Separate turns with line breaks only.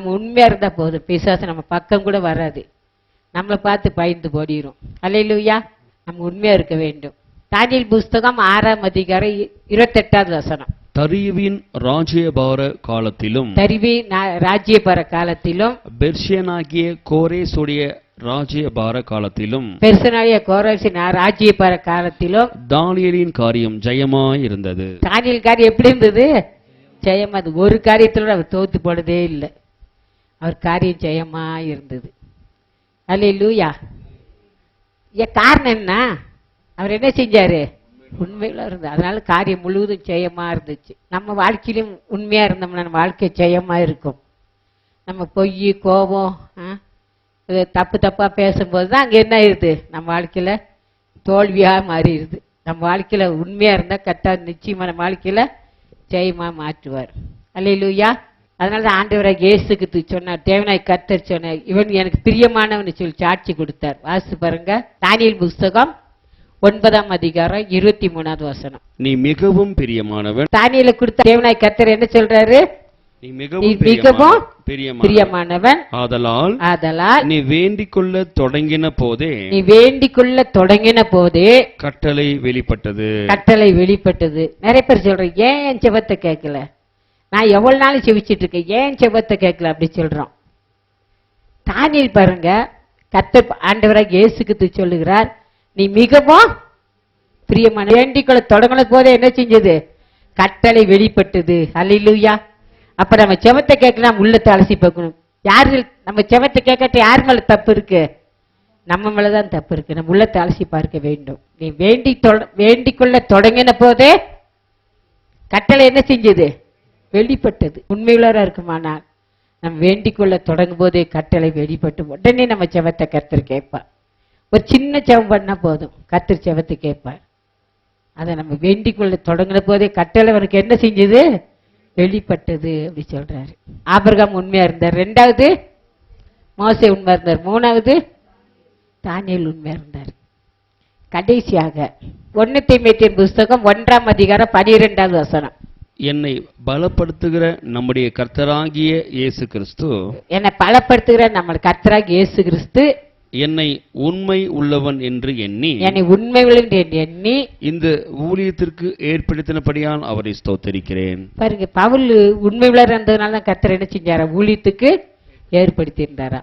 நம்ம உண்மையா இருந்தா போதும், பிசாசு நம்ம பக்கம் கூட வராது, நம்மளை பார்த்து பயந்து போடிரும். அல்லேலூயா. நம்ம உண்மையா இருக்க வேண்டும். தானியேல் புஸ்தகம் 6ஆம் அதிகாரம் 28வது வசனம்.
தரியுவின் ராஜ்யபார காலத்திலும்,
தரிவின் ராஜ்யபார காலத்திலும்,
பெர்ஷியனாகிய கோரேசுடைய ராஜ்யபார காலத்திலும்,
பெர்சனாகிய கோரேசின் ராஜ்யபார காலத்திலும்
தானியேலின் காரியம் ஜெயமாயிருந்தது.
தானியேல் காரியம் எப்படி இருந்தது? ஜெயமா. அது ஒரு காரியத்துல அவர் தோத்து போனதே இல்லை. அவர் காரியம் ஜெயமா இருந்தது. அல்லேலூயா. காரணம் என்ன? அவர் என்ன செஞ்சாரு? உண்மையில இருந்தார். அதனால காரியம் முழுவதும் ஜெயமா இருந்துச்சு. நம்ம வாழ்க்கையிலும் உண்மையா இருந்தோம்னா நம்ம வாழ்க்கை ஜெயமா இருக்கும். நம்ம பொய், கோபம், தப்பு தப்பா பேசும்போது தான் அங்க என்ன ஆயிருது? நம்ம வாழ்க்கையில தோல்வியா மாறிடுது. நம்ம வாழ்க்கையில உண்மையா இருந்தா கர்த்தர் நிச்சயமா நம்ம வாழ்க்கையில ஜெயமா மாற்றுவார். அல்லேலூயா. அதனால தான் ஆண்டவராகிய இயேசுக்கு சொன்னார், தேவனாய் கர்த்தர் சொன்னார், இவன் எனக்கு பிரியமானவன் சொல்லி சாட்சி கொடுத்தார். வாசித்து பாருங்க, தானியேல் புஸ்தகம் 9ஆம் அதிகாரம் 23வது வசனம்.
நீ மிகவும் பிரியமானவன்.
தானியேலுக்கு கொடுத்த தேவனாய் கர்த்தர் என்ன சொல்றாரு?
நீ மிகவும்
பிரியமானவன்.
ஆதலால் நீ வேண்டிக் கொள்ள தொடங்கின போதே கட்டளை வெளிப்பட்டது. நிறைய பேர் சொல்றேன், ஏன் என் செபத்தை கேட்கல? நான் எவ்வளவு நாள் செவிச்சிட்டு இருக்கேன், ஏன் செபத்தை கேட்கல அப்படி சொல்றோம். தானியேல் பாருங்க, கர்த்தர் ஆண்டவராகிய இயேசுக்கு சொல்லுகிறார், நீ மிகவும் பிரியமான. வேண்டிக்கொள்ள தொடங்கின போதே என்ன செஞ்சது? கட்டளை வெளிப்பட்டது. அல்லேலூயா. அப்ப நம்ம செவத்தை கேட்கலாம், உள்ளத்தை அலசி பார்க்கணும். யாரு நம்ம செவத்தை கேட்கட்ட யார் மேல தப்பு இருக்கு? நம்ம மேலதான் தப்பு இருக்கு. நம்ம உள்ளத்தை அலசி பார்க்க வேண்டும். நீ வேண்டிக்கொள்ள தொடங்கின போதே கட்டளை என்ன செஞ்சது? வெளிப்பட்டது. உண்மையுள்ளவரா இருக்குமானால் நம்ம வேண்டிக்கொள்ள தொடங்கும் போதே கட்டளை வெளிப்பட்டு உடனே நம்ம செவத்தை கர்த்தர் கேட்பார். ஒரு சின்ன செவம் பண்ணா போதும், கர்த்தர் செவத்தை கேட்பார். அதை நம்ம வேண்டிக்கொள்ள தொடங்கின போதே கட்டளை அவனுக்கு என்ன செஞ்சது? வெளிப்பட்டது அப்படி சொல்றாரு. ஆபிரகாம் உண்மையா இருந்தார். 2வது மோசே உண்மையா இருந்தார். 3வது தானியேல் உண்மையா இருந்தார். கடைசியாக 1 தீமோத்தேயு புஸ்தகம் 1ஆம் அதிகாரம் 12வது வசனம். என்னை பலப்படுத்துகிற நம்முடைய கர்த்தராகிய இயேசு கிறிஸ்து,
என்னை பலப்படுத்துகிற நம்ம கர்த்தராகிய இயேசு கிறிஸ்து
என்னை உண்மை உள்ளவன் என்று எண்ணி இந்த ஊழியத்திற்கு ஏற்படுத்தினபடியால் அவரை ஸ்தோத்திரிக்கிறேன்.
பாருங்க, பவுல் உண்மை உள்ளவர் இருந்ததுனால தான் கர்த்தர் என்ன செஞ்சாரா? ஊழியத்துக்கு ஏற்படுத்தி இருந்தாரா.